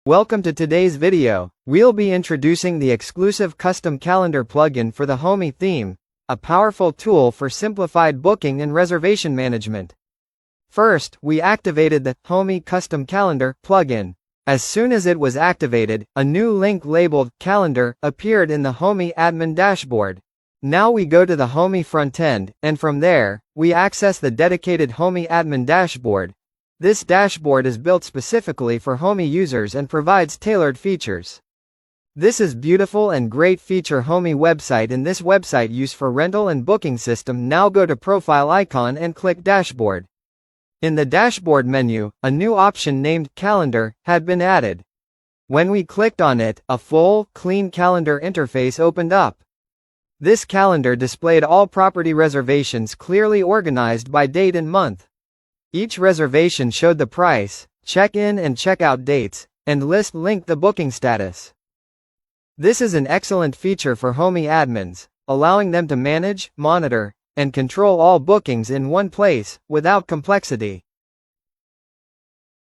Welcome to today's video. We'll be introducing the exclusive custom calendar plugin for the Homey theme, a powerful tool for simplified booking and reservation management. First, we activated the Homey Custom Calendar plugin. As soon as it was activated, a new link labeled Calendar appeared in the Homey admin dashboard. Now we go to the Homey front end, and from there, we access the dedicated Homey admin dashboard. This dashboard is built specifically for Homey users and provides tailored features. This is beautiful and great feature Homey website. In this website use for rental and booking system. Now go to profile icon and click dashboard. In the dashboard menu, a new option named Calendar had been added. When we clicked on it, a full, clean calendar interface opened up. This calendar displayed all property reservations clearly organized by date and month. Each reservation showed the price, check-in and check-out dates, and list linked the booking status. This is an excellent feature for Homey admins, allowing them to manage, monitor, and control all bookings in one place, without complexity.